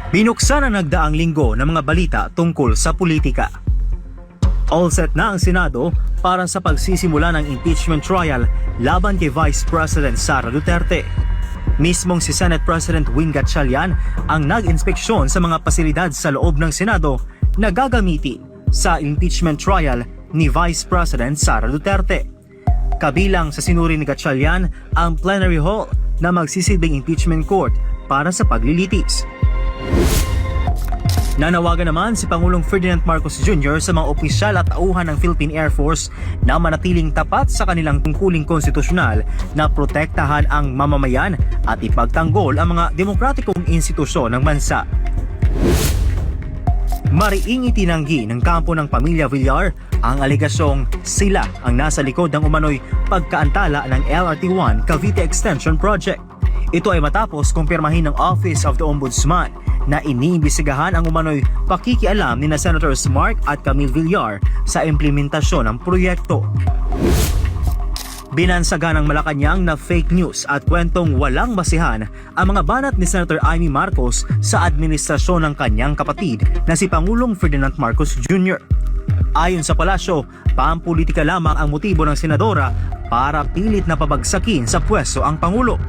Binuksan ang nagdaang linggo ng mga balita tungkol sa politika. All set na ang Senado para sa pagsisimula ng impeachment trial laban kay Vice President Sara Duterte. Mismong si Senate President Win Gatchalian ang nag-inspeksyon sa mga pasilidad sa loob ng Senado na gagamitin sa impeachment trial ni Vice President Sara Duterte. Kabilang sa sinuri ni Gatchalian ang plenary hall na magsisilbing impeachment court para sa paglilitis. Nanawagan naman si Pangulong Ferdinand Marcos Jr. sa mga opisyal at tauhan ng Philippine Air Force na manatiling tapat sa kanilang tungkuling konstitusyonal na protektahan ang mamamayan at ipagtanggol ang mga demokratikong institusyon ng bansa. Mariing itinanggi ng kampo ng pamilya Villar ang aligasyong sila ang nasa likod ng umano'y pagkaantala ng LRT-1 Cavite Extension Project. Ito ay matapos kumpirmahin ng Office of the Ombudsman na iniimbestigahan ang umano'y pakikialam ni na Senators Mark at Camille Villar sa implementasyon ng proyekto. Binansagan ng Malacanang na fake news at kwentong walang basihan ang mga banat ni Senator Amy Marcos sa administrasyon ng kanyang kapatid na si Pangulong Ferdinand Marcos Jr. Ayon sa palasyo, pampolitika lamang ang motibo ng senadora para pilit na pabagsakin sa pwesto ang Pangulo.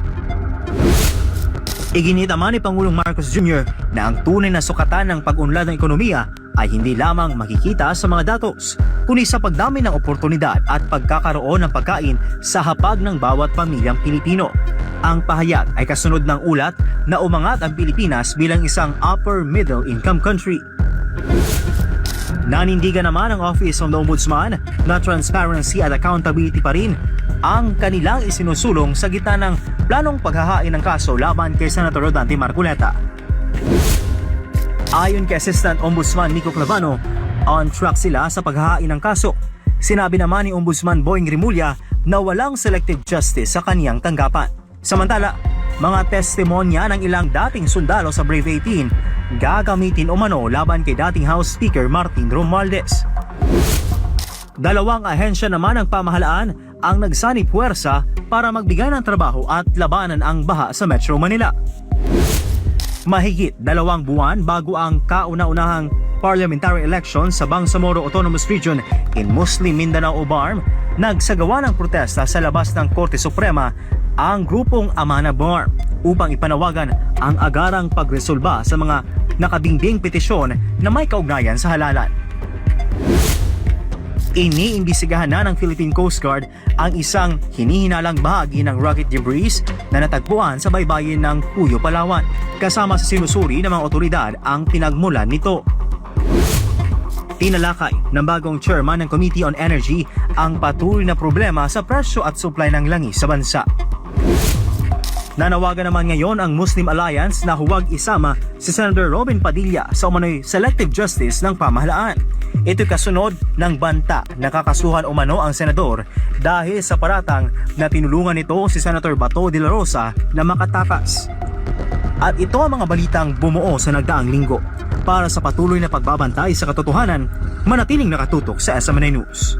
Iginit naman ni Pangulong Marcos Jr. na ang tunay na sukatan ng pag-unlad ng ekonomiya ay hindi lamang makikita sa mga datos, kundi sa pagdami ng oportunidad at pagkakaroon ng pagkain sa hapag ng bawat pamilyang Pilipino. Ang pahayag ay kasunod ng ulat na umangat ang Pilipinas bilang isang upper middle income country. Nanindigan naman ang Office of the Ombudsman na transparency at accountability pa rin ang kanilang isinusulong sa gitna ng planong paghahain ng kaso laban kay Senator Rodante Marcoleta. Ayon kay Assistant Ombudsman Nico Clavano, on track sila sa paghahain ng kaso. Sinabi naman ni Ombudsman Boying Rimulya na walang selective justice sa kaniyang tanggapan. Samantala, mga testimonya ng ilang dating sundalo sa Brave 18 gagamitin umano laban kay dating House Speaker Martin Romualdez. Dalawang ahensya naman ng pamahalaan ang nagsanib puwersa para magbigay ng trabaho at labanan ang baha sa Metro Manila. Mahigit 2 buwan bago ang kauna-unahang parliamentary election sa Bangsamoro Autonomous Region in Muslim Mindanao o BARM, nagsagawa ng protesta sa labas ng Korte Suprema ang grupong Amana BARM upang ipanawagan ang agarang pagresolba sa mga nakabingbing petisyon na may kaugnayan sa halalan. Iniimbestigahan na ng Philippine Coast Guard ang isang hinihinalang bahagi ng rocket debris na natagpuan sa baybayin ng Puyo, Palawan. Kasama sa sinusuri ng mga otoridad ang pinagmulan nito. Tinalakay ng bagong chairman ng Committee on Energy ang patuloy na problema sa presyo at supply ng langis sa bansa. Nanawagan naman ngayon ang Muslim Alliance na huwag isama si Senator Robin Padilla sa umano'y selective justice ng pamahalaan. Ito'y kasunod ng banta na kakasuhan umano ang senador dahil sa paratang na tinulungan nito si Senator Bato de la Rosa na makatakas. At ito ang mga balitang bumuo sa nagdaang linggo. Para sa patuloy na pagbabantay sa katotohanan, manatiling nakatutok sa SMNI News.